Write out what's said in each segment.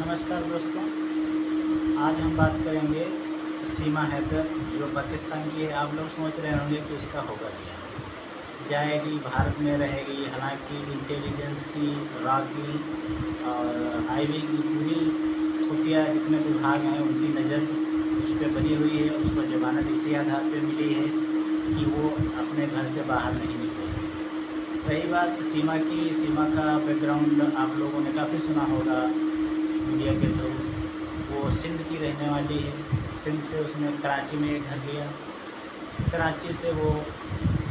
नमस्कार दोस्तों। आज हम बात करेंगे सीमा हैदर जो पाकिस्तान की है। आप लोग सोच रहे होंगे कि उसका होगा क्या, जाएगी भारत में रहेगी। हालांकि इंटेलिजेंस की, रॉ की और आईबी की पूरी खुफिया जितने विभाग हैं उनकी नज़र उस पर बनी हुई है। उसको जमानत इसी आधार पर मिली है कि वो अपने घर से बाहर नहीं निकलेगी। रही बात सीमा की, सीमा का बैकग्राउंड आप लोगों ने काफ़ी सुना होगा मीडिया के थ्रू। वो सिंध की रहने वाली है। सिंध से उसने कराची में एक घर लिया। कराची से वो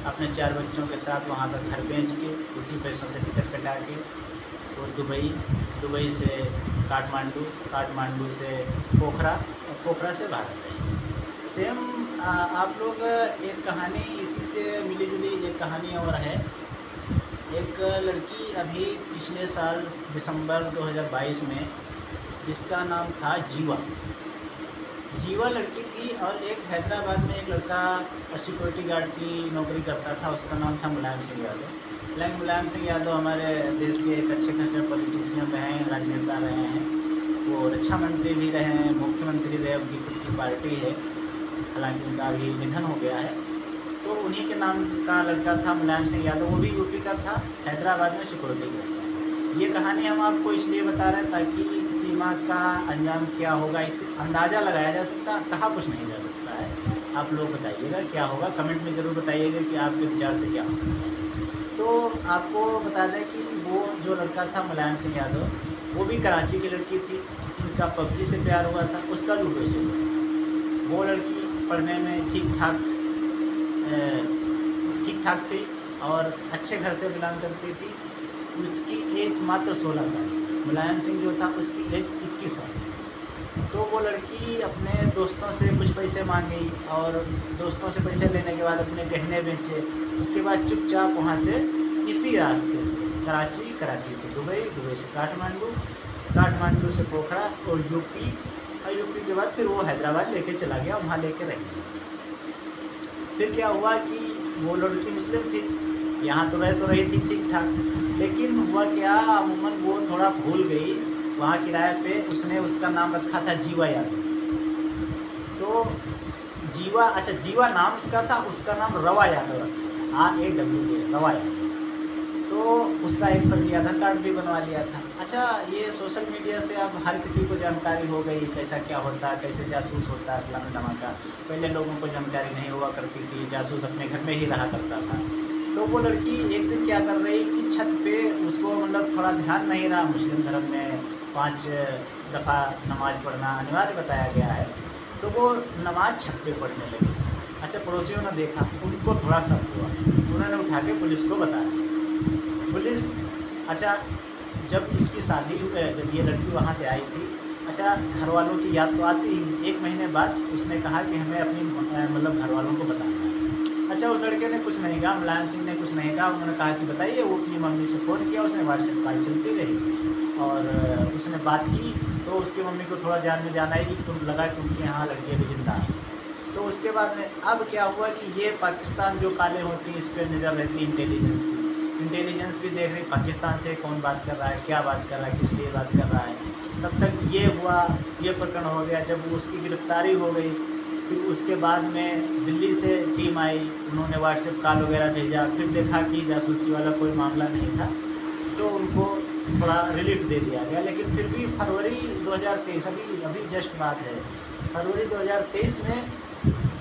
अपने 4 बच्चों के साथ वहाँ का घर बेच के उसी पैसों से टिकट कटा के वो दुबई से काठमांडू, काठमांडू से पोखरा और पोखरा से भारत आई। सेम आप लोग एक कहानी इसी से मिली जुली एक कहानी और है। एक लड़की अभी पिछले साल दिसंबर 2022 में, जिसका नाम था जीवा लड़की थी। और एक हैदराबाद में एक लड़का सिक्योरिटी गार्ड की नौकरी करता था, उसका नाम था मुलायम सिंह यादव। मुलायम सिंह यादव हमारे देश के एक अच्छे खासे पॉलिटिशियन रहे हैं, राजनेता रहे हैं। वो रक्षा मंत्री भी रहे हैं, मुख्यमंत्री रहे, उनकी खुद की पार्टी है। हालांकि उनका अभी निधन हो गया है। तो उन्हीं के नाम का लड़का था मुलायम सिंह यादव। वो भी यूपी का था, हैदराबाद में सिक्योरिटी गार्ड। ये कहानी हम आपको इसलिए बता रहे हैं ताकि सीमा का अंजाम क्या होगा इससे अंदाज़ा लगाया जा सकता, कहा कुछ नहीं जा सकता है। आप लोग बताइएगा क्या होगा, कमेंट में ज़रूर बताइएगा कि आपके विचार से क्या हो सकता है। तो आपको बता दें कि वो जो लड़का था मुलायम सिंह यादव, वो भी कराची की लड़की थी। इनका पबजी से प्यार हुआ था, उसका लूडो से हुआ। वो लड़की पढ़ने में ठीक ठाक थी और अच्छे घर से बिलोंग करती थी। उसकी एज मात्र 16 साल थी। मुलायम सिंह जो था उसकी एज 21 साल। तो वो लड़की अपने दोस्तों से कुछ पैसे मांगी और दोस्तों से पैसे लेने के बाद अपने गहने बेचे। उसके बाद चुपचाप वहाँ से इसी रास्ते से कराची से दुबई से काठमांडू से पोखरा और यूपी के बाद फिर वो हैदराबाद लेके चला गया, वहाँ लेके रह गया। फिर क्या हुआ कि वो लड़की मुस्लिम थी, यहाँ तो रही थी ठीक ठाक। लेकिन हुआ क्या, अमूमन वो थोड़ा भूल गई। वहाँ किराए पे उसने उसका नाम रखा था जीवा यादव। तो जीवा नाम उसका था, उसका नाम रवा यादव रखा था, RAWA, रवा यादव। तो उसका एक फर्जी आधार कार्ड भी बनवा लिया था। अच्छा, ये सोशल मीडिया से अब हर किसी को जानकारी हो गई कैसा क्या होता है, कैसे जासूस होता है, फलाना धमाका। पहले लोगों को जानकारी नहीं हुआ करती थी, जासूस अपने घर में ही रहा करता था। तो वो लड़की एक दिन क्या कर रही कि छत पे, उसको मतलब थोड़ा ध्यान नहीं रहा। मुस्लिम धर्म में 5 दफ़ा नमाज़ पढ़ना अनिवार्य बताया गया है। तो वो नमाज़ छत पे पढ़ने लगी। अच्छा, पड़ोसियों ने देखा, उनको थोड़ा शक हुआ, उन्होंने उठा के पुलिस को बताया। पुलिस, अच्छा, जब इसकी शादी जब ये लड़की वहाँ से आई थी, अच्छा, घर वालों की याद तो आती ही। 1 महीने बाद उसने कहा कि हमें अपनी मतलब घर वालों को बताना है। अच्छा, उस लड़के ने कुछ नहीं कहा, मुलायम सिंह ने कुछ नहीं कहा। उन्होंने कहा कि बताइए। वो अपनी मम्मी से फ़ोन किया, उसने व्हाट्सएप कॉल चलती रही और उसने बात की। तो उसकी मम्मी को थोड़ा जान में जान आई कि तुम लगा कि उनके यहाँ लड़की अभी जिंदा है। तो उसके बाद में अब क्या हुआ कि ये पाकिस्तान जो काले होती है, इस पर नज़र रहती इंटेलिजेंस की। इंटेलिजेंस भी देख रही पाकिस्तान से कौन बात कर रहा है, क्या बात कर रहा है, किस लिए बात कर रहा है। तब तक ये हुआ, ये प्रकरण हो गया। जब उसकी गिरफ्तारी हो गई, फिर उसके बाद में दिल्ली से टीम आई, उन्होंने व्हाट्सएप कॉल वगैरह भेजा। फिर देखा कि जासूसी वाला कोई मामला नहीं था, तो उनको थोड़ा रिलीफ दे दिया गया। लेकिन फिर भी फरवरी 2023, अभी जस्ट बात है, फरवरी 2023 में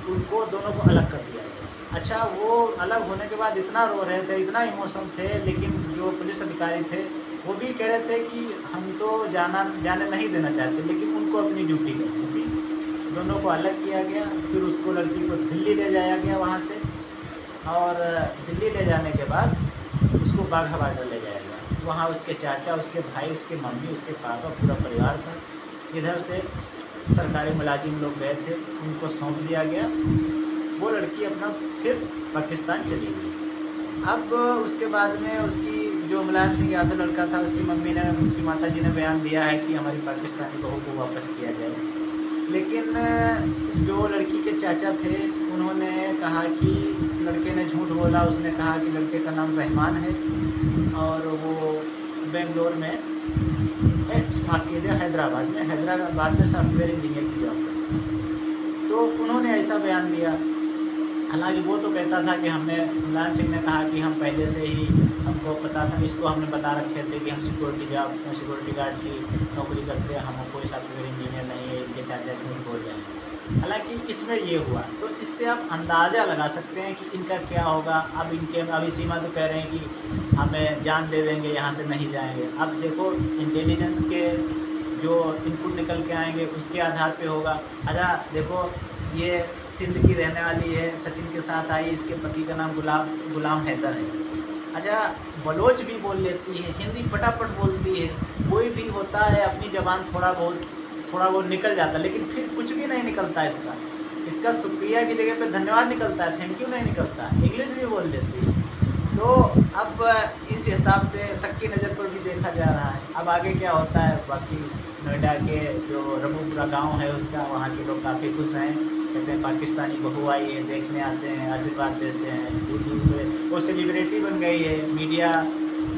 उनको दोनों को अलग कर दिया गया। अच्छा, वो अलग होने के बाद इतना रो रहे थे, इतना इमोशन थे। लेकिन जो पुलिस अधिकारी थे वो भी कह रहे थे कि हम तो जाने नहीं देना चाहते, लेकिन उनको अपनी ड्यूटी करनी थी। दोनों को अलग किया गया। फिर उसको, लड़की को दिल्ली ले जाया गया वहाँ से, और दिल्ली ले जाने के बाद उसको बाघा बॉर्डर ले जाया गया। वहाँ उसके चाचा, उसके भाई, उसके मम्मी, उसके पापा, पूरा परिवार था। इधर से सरकारी मुलाजिम लोग गए थे, उनको सौंप दिया गया। वो लड़की अपना फिर पाकिस्तान चली गई। अब उसके बाद में उसकी जो मुलायम सिंह यादव लड़का था, उसकी माताजी ने बयान दिया है कि हमारी पाकिस्तानी बहू को वापस किया जाए। लेकिन जो लड़की के चाचा थे, उन्होंने कहा कि लड़के ने झूठ बोला। उसने कहा कि लड़के का नाम रहमान है और वो बेंगलोर में, माफ़ मुझे हैदराबाद में सॉफ्टवेयर इंजीनियर की जॉब करनी है। तो उन्होंने ऐसा बयान दिया। हालांकि वो तो कहता था कि मुलायम सिंह ने कहा कि हम पहले से ही हमको पता था, इसको हमने बता रखे थे कि हम सिक्योरिटी गार्ड की नौकरी करते हैं, हम कोई सॉफ्टवेयर इंजीनियर नहीं है, इनके चाचा झूठ बोल रहे हैं। हालांकि इसमें ये हुआ, तो इससे आप अंदाज़ा लगा सकते हैं कि इनका क्या होगा। अब अभी सीमा तो कह रहे हैं कि हमें जान दे देंगे, यहाँ से नहीं जाएंगे। अब देखो इंटेलिजेंस के जो इनपुट निकल के आएंगे उसके आधार पे होगा। अच्छा देखो, ये सिंध की रहने वाली है, सचिन के साथ आई, इसके पति का नाम गुलाम हैदर है। अच्छा, बलोच भी बोल लेती है, हिंदी फटाफट बोलती है, कोई भी होता है अपनी ज़बान थोड़ा बहुत निकल जाता है, लेकिन फिर कुछ भी नहीं निकलता इसका शुक्रिया की जगह पे धन्यवाद निकलता है, थैंक यू नहीं निकलता। इंग्लिश भी बोल लेती है। तो अब इस हिसाब से शक की नज़र पर भी देखा जा रहा है। अब आगे क्या होता है, बाकी नोएडा के जो रबूपुरा गांव है उसका, वहाँ के लोग काफ़ी खुश हैं, कहते हैं पाकिस्तानी बहू आई है, देखने आते हैं, आशीर्वाद देते हैं, दूर दूर से वो सेलिब्रिटी बन गई है। मीडिया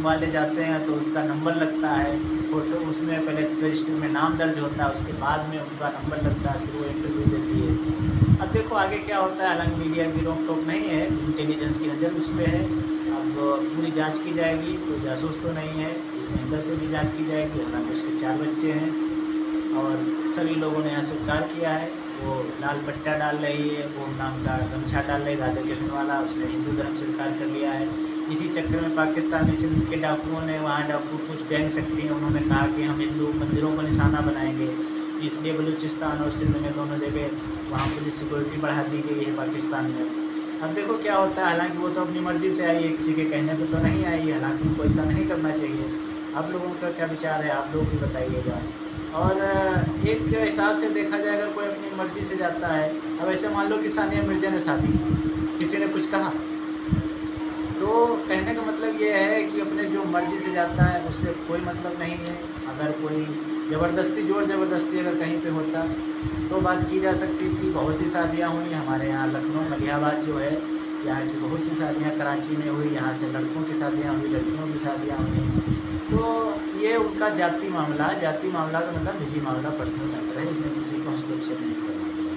वाले जाते हैं तो उसका नंबर लगता है, फोटो उसमें पहले रजिस्टर में नाम दर्ज होता है, उसके बाद में उनका नंबर लगता है, फिर वो इंटरव्यू देती है। अब देखो आगे क्या होता है। हालांकि मीडिया की रोक टोक नहीं है, इंटेलिजेंस की नज़र उस पर है। अब पूरी जांच की जाएगी, कोई जासूस तो नहीं है, इस एंगल से भी जांच की जाएगी। हालांकि उसके 4 बच्चे हैं और सभी लोगों ने यहाँ स्वीकार किया है। वो लाल पट्टा डाल रही है, ओम नाम का गमछा डाल रही, राधा कृष्ण वाला, उसने हिंदू धर्म स्वीकार कर लिया है। इसी चक्कर में पाकिस्तान में सिंध के डाकुओं ने, वहाँ डाकू कुछ गैंग सक्रिय, उन्होंने कहा कि हम हिंदू मंदिरों को निशाना बनाएंगे, इसलिए बलूचिस्तान और सिंध में दोनों जगह वहाँ पुलिस सिक्योरिटी बढ़ा दी गई है पाकिस्तान में। अब देखो क्या होता है। हालांकि वो तो अपनी मर्ज़ी से आई है, किसी के कहने पर तो नहीं आई है। हालांकि उनको ऐसा नहीं करना चाहिए। आप लोगों का क्या विचार है, आप लोग भी बताइएगा। और एक हिसाब से देखा जाए, अगर कोई अपनी मर्ज़ी से जाता है, अब ऐसे मान लो कि सानिया मिर्ज़ा ने शादी की, किसी ने कुछ कहा, तो कहने का मतलब ये है कि अपने जो मर्ज़ी से जाता है उससे कोई मतलब नहीं है। अगर कोई ज़ोर ज़बरदस्ती अगर कहीं पे होता तो बात की जा सकती थी। बहुत सी शादियाँ हुई हमारे यहाँ लखनऊ मलिहाबाद जो है, यहाँ की बहुत सी शादियाँ कराची में हुई, यहाँ से लड़कों की शादियाँ हुई, लड़कियों की शादियाँ हुई। तो ये उनका जाति मामला का मतलब निजी मामला, पर्सनल मैटर है, इसमें किसी को हस्तक्षेप नहीं करना चाहिए।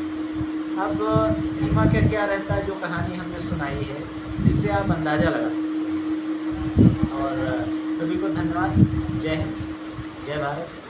अब सीमा का क्या रहता है, जो कहानी हमने सुनाई है इससे आप अंदाज़ा लगा सकते हैं। और सभी को धन्यवाद। जय हिंद, जय भारत।